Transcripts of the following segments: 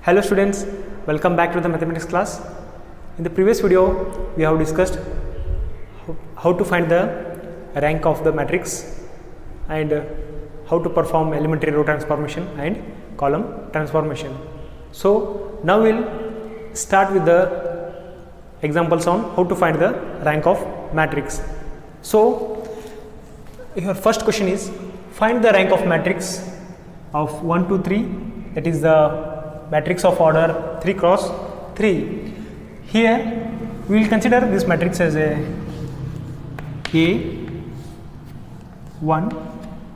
Hello students, welcome back to the mathematics class. In the previous video, we have discussed how to find the rank of the matrix and how to perform elementary row transformation and column transformation. So now we will start with the examples on how to find the rank of matrix. So your first question is, find the rank of matrix of 1, 2, 3, that is the matrix of order 3 cross 3. Here we will consider this matrix as a 1,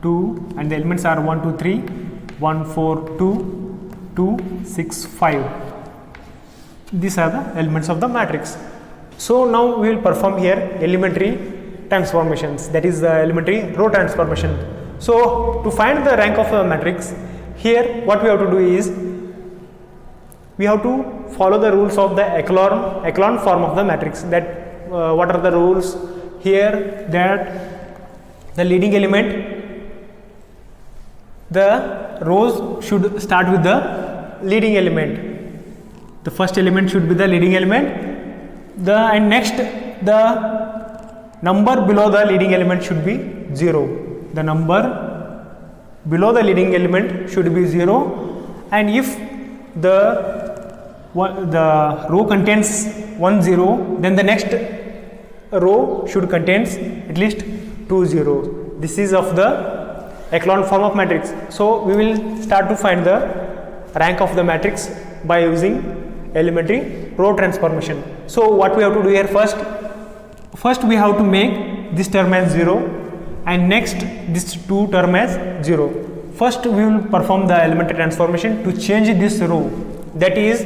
2 and the elements are 1, 2, 3, 1, 4, 2, 2, 6, 5. These are the elements of the matrix. So now we will perform here elementary transformations, that is the elementary row transformation. So to find the rank of a matrix, here what we have to do is we have to follow the rules of the echelon form of the matrix. That what are the rules here? That the leading element, the rows should start with the leading element. The first element should be the leading element. And next the number below the leading element should be 0. The number below the leading element should be 0, and if the row contains 1 0, then the next row should contains at least 2 zeros. This is of the echelon form of matrix. So we will start to find the rank of the matrix by using elementary row transformation. So what we have to do here, first we have to make this term as 0 and next this 2 term as 0. First we will perform the elementary transformation to change this row, that is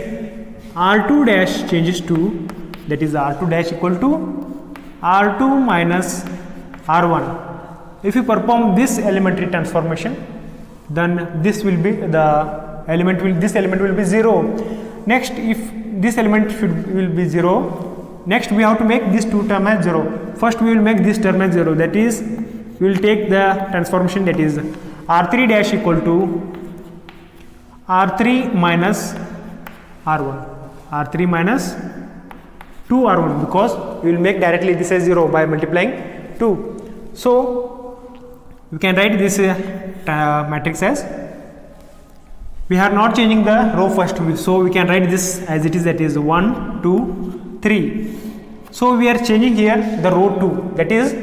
R2 dash changes to, that is R2 dash equal to R2 minus R1. If you perform this elementary transformation, then this will be this element will be 0. Next, if this element will be 0, next we have to make this 2 term as 0. First we will make this term as 0, that is we will take the transformation, that is R3 dash equal to R3 minus R1. R3 minus 2 R1, because we will make directly this as 0 by multiplying 2. So we can write this matrix as, we are not changing the row first, so we can write this as it is, that is 1, 2, 3. So we are changing here the row 2, that is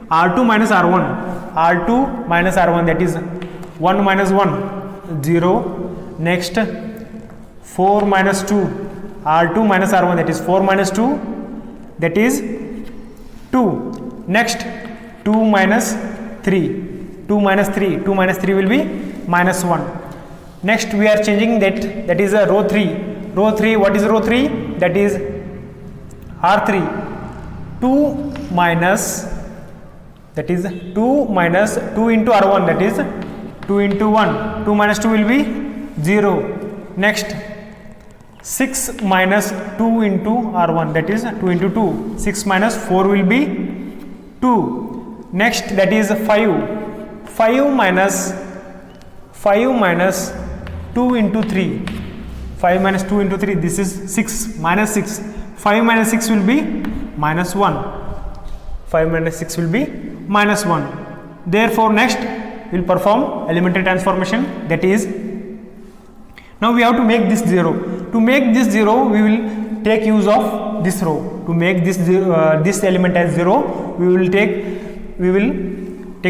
R2 minus R1. R2 minus R1, that is 1 minus 1, 0. Next 4 minus 2. R2 minus R1, that is 4 minus 2, that is 2. Next 2 minus 3, 2 minus 3, 2 minus 3 will be minus 1. Next we are changing that is a row 3. Row 3, what is row 3? That is R3. 2 minus, that is 2 minus 2 into R1, that is 2 into 1. 2 minus 2 will be 0. Next 6 minus 2 into R1, that is 2 into 2. 6 minus 4 will be 2. Next, that is 5. 5 minus 2 into 3. 5 minus 2 into 3, this is 6 minus 6. 5 minus 6 will be minus 1. 5 minus 6 will be minus 1. Therefore, next we will perform elementary transformation, that is, now we have to make this 0. To make this 0, we will take use of this row. To make this this element as 0, we will take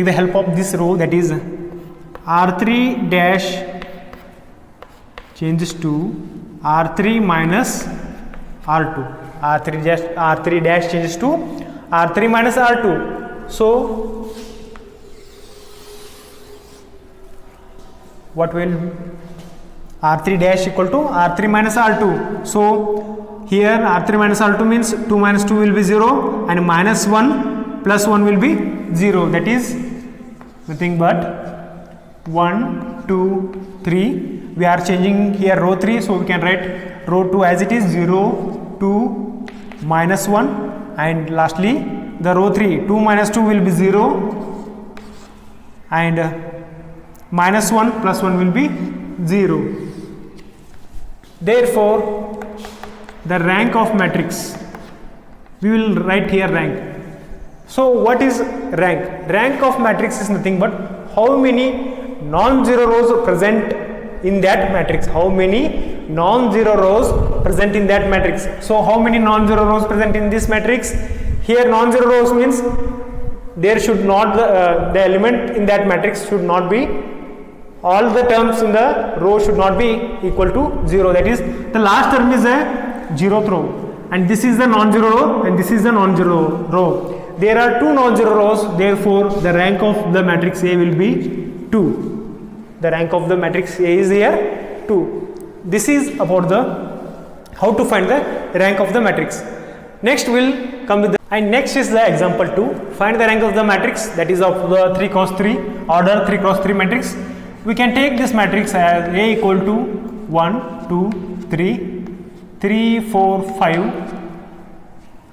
the help of this row, that is R3 dash changes to R3 minus R2. R3 dash changes to R3 minus R2. So what will R3 dash equal to R3 minus R2. So here R3 minus R2 means 2 minus 2 will be 0 and minus 1 plus 1 will be 0. That is nothing but 1, 2, 3. We are changing here row 3, so we can write row 2 as it is 0, 2, minus 1, and lastly the row 3, 2 minus 2 will be 0 and minus 1 plus 1 will be 0. Therefore, the rank of matrix, we will write here rank. So what is rank? Rank of matrix is nothing but how many non-zero rows present in that matrix. How many non-zero rows present in that matrix. So how many non-zero rows present in this matrix? Here non-zero rows means there should not the element in that matrix should not be, all the terms in the row should not be equal to 0. That is, the last term is a 0th row, and this is the non-zero row, and this is the non-zero row. There are two non-zero rows, therefore the rank of the matrix A will be 2. The rank of the matrix A is here 2. This is about the how to find the rank of the matrix. Next will come with the, and next is the example 2. Find the rank of the matrix, that is of the 3 cross 3 order 3 cross 3 matrix. We can take this matrix as A equal to 1, 2, 3, 3, 4, 5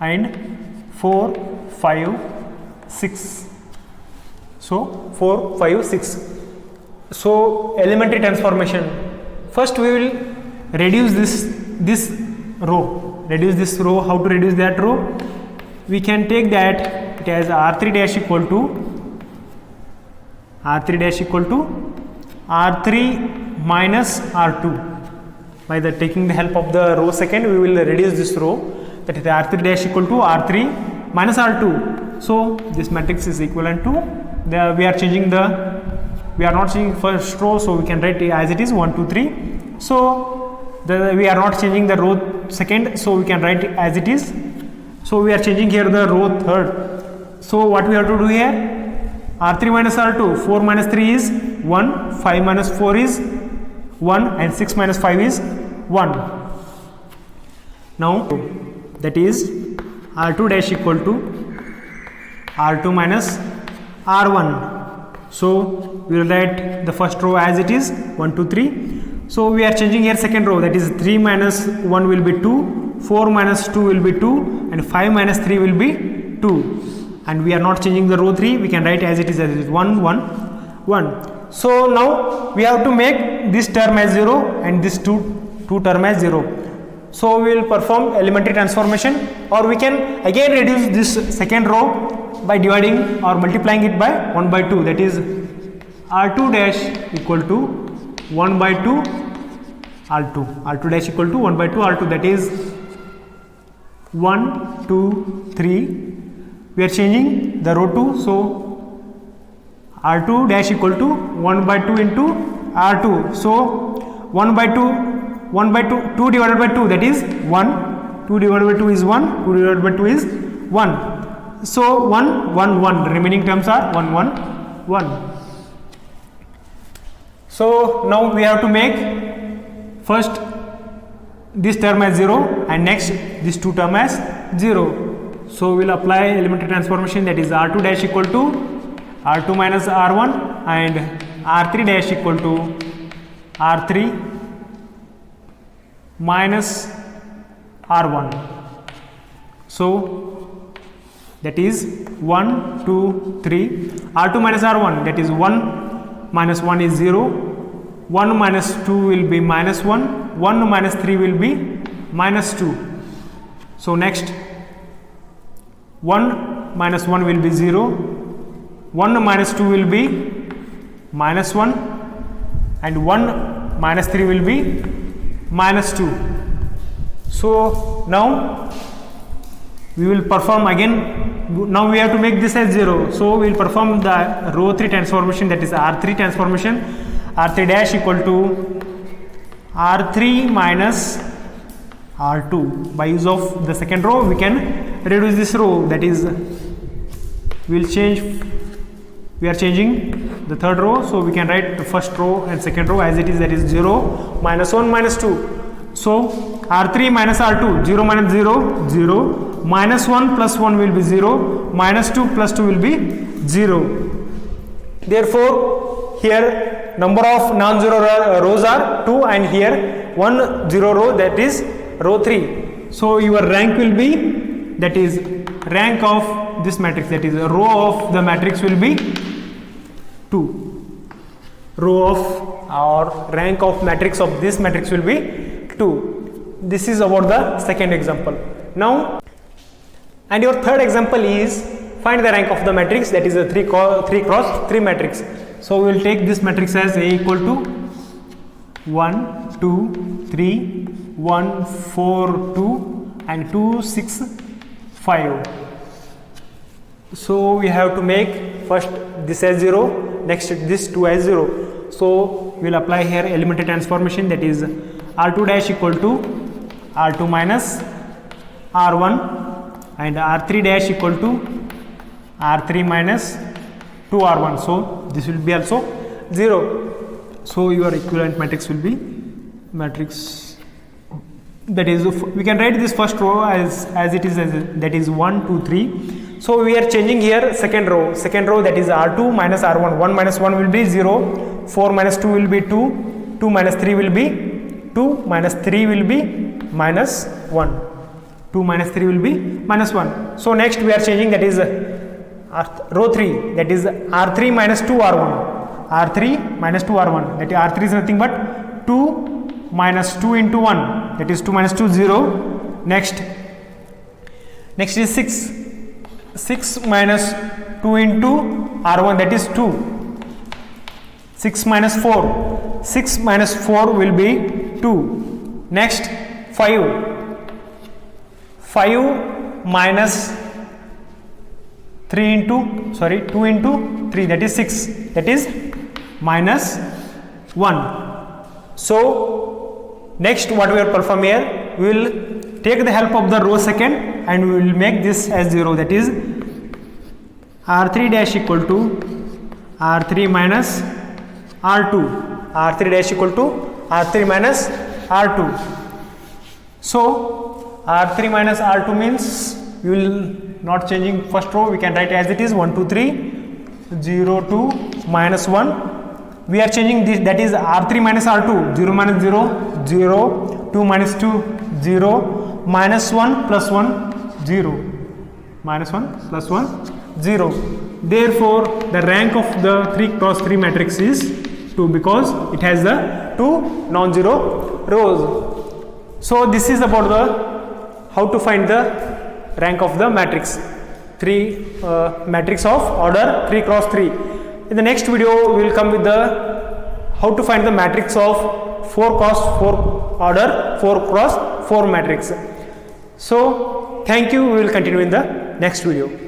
and 4, 5, 6. So 4, 5, 6. So elementary transformation. First we will reduce this row. Reduce this row. How to reduce that row? We can take that it as R3 dash equal to R3 minus R2. By the taking the help of the row second, we will reduce this row, that is R3 dash equal to R3 minus R2. So this matrix is equivalent to the, we are not changing first row, so we can write it as it is 1, 2, 3. So we are not changing the row second, so we can write it as it is. So we are changing here the row third. So what we have to do here? R3 minus R2, 4 minus 3 is 1, 5 minus 4 is 1 and 6 minus 5 is 1. Now that is R2 dash equal to R2 minus R1. So we will write the first row as it is 1, 2, 3. So we are changing here second row, that is 3 minus 1 will be 2, 4 minus 2 will be 2 and 5 minus 3 will be 2. And we are not changing the row 3, we can write as it is 1, 1, 1. So now we have to make this term as 0 and this two term as 0. So we will perform elementary transformation, or we can again reduce this second row by dividing or multiplying it by 1 by 2, that is R2 dash equal to 1 by 2 R2. R2 dash equal to 1 by 2 R2, that is 1, 2, 3. We are changing the row 2, so R2 dash equal to 1 by 2 into R2. So 1 by 2, 2 divided by 2, that is 1, 2 divided by 2 is 1, 2 divided by 2 is 1. So 1, 1, 1, the remaining terms are 1, 1, 1. So now we have to make first this term as 0 and next this two term as 0. So we will apply elementary transformation, that is R2 dash equal to R2 minus R1 and R3 dash equal to R3 minus R1. So that is 1, 2, 3. R2 minus R1, that is 1 minus 1 is 0. 1 minus 2 will be minus 1. 1 minus 3 will be minus 2. So next 1 minus 1 will be 0. 1 minus 2 will be minus 1 and 1 minus 3 will be minus 2. So now we will perform again, now we have to make this as 0. So we will perform the row 3 transformation, that is R3 transformation. R3 dash equal to R3 minus R2. By use of the second row we can reduce this row, that is we are changing the third row, so we can write the first row and second row as it is, that is 0, minus 1, minus 2. So R3 minus R2, 0 minus 0, 0, minus 1 plus 1 will be 0, minus 2 plus 2 will be 0. Therefore here number of non-zero rows are 2 and here 1 0 row, that is row 3. So your rank will be, that is rank of this matrix, that is a row of the matrix will be 2. Row of or rank of matrix of this matrix will be 2. This is about the second example. Now, and your third example is find the rank of the matrix, that is a 3 cross 3 matrix. So we will take this matrix as A equal to 1 2 3 1 4 2 and 2 6 5. So we have to make first this as 0, next this 2 as 0. So we will apply here elementary transformation, that is R2 dash equal to R2 minus R1 and R3 dash equal to R3 minus 2R1. So this will be also 0. So your equivalent matrix will be matrix, that is, we can write this first row as it is, that is 1 2 3. So we are changing here second row, that is R2 minus R1. 1 minus 1 will be 0, 4 minus 2 will be 2, 2 minus 3 will be 2, minus 3 will be minus 1, 2 minus 3 will be minus 1. So next we are changing, that is row 3, that is R3 minus 2R1, R3 minus 2R1, that is R3 is nothing but 2 minus 2 into 1, that is 2 minus 2 0. Next is 6 minus 2 into R1, that is 2. 6 minus 4, 6 minus 4 will be 2. Next 5 minus 2 into 3, that is 6, that is minus 1. So next what we will perform here, we will take the help of the row second and we will make this as 0, that is R3 dash equal to R3 minus R2, R3 dash equal to R3 minus R2. So R3 minus R2 means we will not changing first row, we can write as it is 1 2 3 0 2 minus 1. We are changing this, that is R3 minus R2, 0 minus 0 0, 2 minus 2 0, minus 1 plus 1 0, minus 1 plus 1 0. Therefore the rank of the 3 cross 3 matrix is 2 because it has the 2 non-zero rows. So this is about the how to find the rank of the matrix, matrix of order 3 cross 3. In the next video we will come with the how to find the matrix of 4 cross 4 order 4 cross 4 matrix. So thank you, we will continue in the next video.